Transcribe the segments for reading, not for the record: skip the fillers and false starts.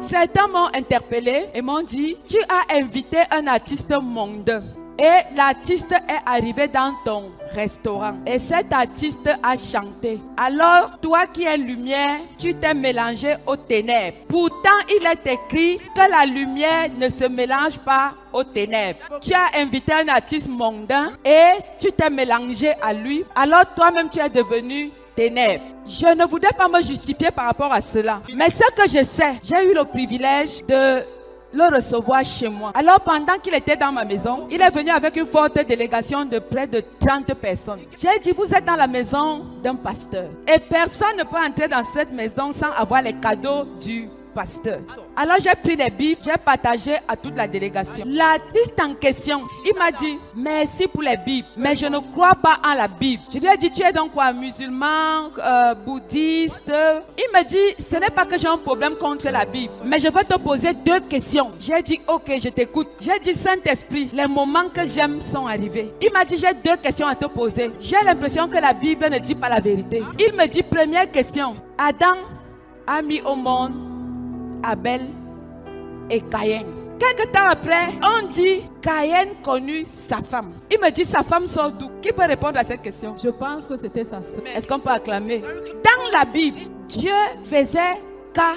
certains m'ont interpellé et m'ont dit, tu as invité un artiste mondain. Et l'artiste est arrivé dans ton restaurant. Et cet artiste a chanté. Alors, toi qui es lumière, tu t'es mélangé aux ténèbres. Pourtant, il est écrit que la lumière ne se mélange pas aux ténèbres. Tu as invité un artiste mondain et tu t'es mélangé à lui. Alors, toi-même, tu es devenu ténèbres. Je ne voudrais pas me justifier par rapport à cela. Mais ce que je sais, j'ai eu le privilège de le recevoir chez moi. Alors pendant qu'il était dans ma maison, il est venu avec une forte délégation de près de 30 personnes. J'ai dit, vous êtes dans la maison d'un pasteur. Et personne ne peut entrer dans cette maison sans avoir les cadeaux du pasteur. Alors j'ai pris les Bibles, j'ai partagé à toute la délégation. L'artiste en question, il m'a dit, merci pour les Bibles, mais je ne crois pas en la Bible. Je lui ai dit, tu es donc quoi, musulman, bouddhiste? Il me dit, ce n'est pas que j'ai un problème contre la Bible, mais je vais te poser 2 questions. J'ai dit, ok, je t'écoute. J'ai dit, Saint-Esprit, les moments que j'aime sont arrivés. Il m'a dit, j'ai 2 questions à te poser. J'ai l'impression que la Bible ne dit pas la vérité. Il me dit, première question, Adam a mis au monde Abel et Caïn. Quelque temps après, on dit Caïn connut sa femme. Il me dit, sa femme sort d'où? Qui peut répondre à cette question? Je pense que c'était sa soeur. Est-ce qu'on peut acclamer? Dans la Bible, Dieu faisait cas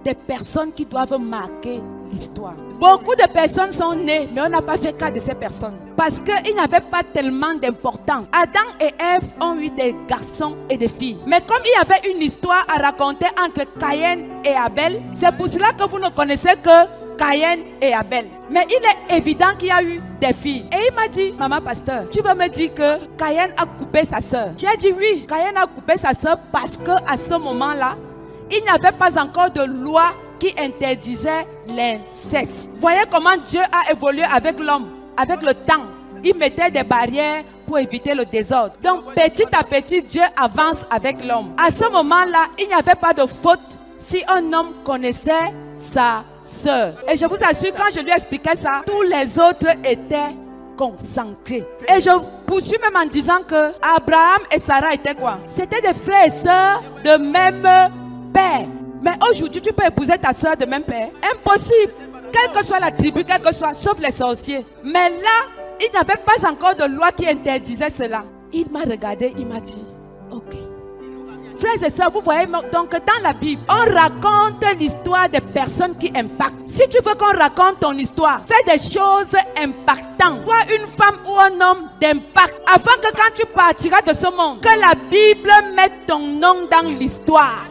des personnes qui doivent marquer l'histoire. Beaucoup de personnes sont nées, mais on n'a pas fait cas de ces personnes. Parce qu'il n'y avait pas tellement d'importance. Adam et Ève ont eu des garçons et des filles. Mais comme il y avait une histoire à raconter entre Caïn et Abel, c'est pour cela que vous ne connaissez que Caïn et Abel. Mais il est évident qu'il y a eu des filles. Et il m'a dit, maman pasteur, tu veux me dire que Caïn a coupé sa soeur? J'ai dit oui, Caïn a coupé sa soeur parce qu'à ce moment-là, il n'y avait pas encore de loi qui interdisait l'inceste. Voyez comment Dieu a évolué avec l'homme, avec le temps. Il mettait des barrières pour éviter le désordre. Donc petit à petit, Dieu avance avec l'homme. À ce moment-là, il n'y avait pas de faute si un homme connaissait sa sœur. Et je vous assure, quand je lui expliquais ça, tous les autres étaient consacrés. Et je poursuis même en disant que Abraham et Sarah étaient quoi? C'était des frères et sœurs de même père. Mais aujourd'hui, tu peux épouser ta soeur de même père? Impossible. Quelle que soit la tribu, quelle que soit, sauf les sorciers. Mais là, il n'y avait pas encore de loi qui interdisait cela. Il m'a regardé, il m'a dit, ok. Frères et sœurs, vous voyez, donc dans la Bible, on raconte l'histoire des personnes qui impactent. Si tu veux qu'on raconte ton histoire, fais des choses impactantes. Sois une femme ou un homme d'impact. Afin que quand tu partiras de ce monde, que la Bible mette ton nom dans l'histoire.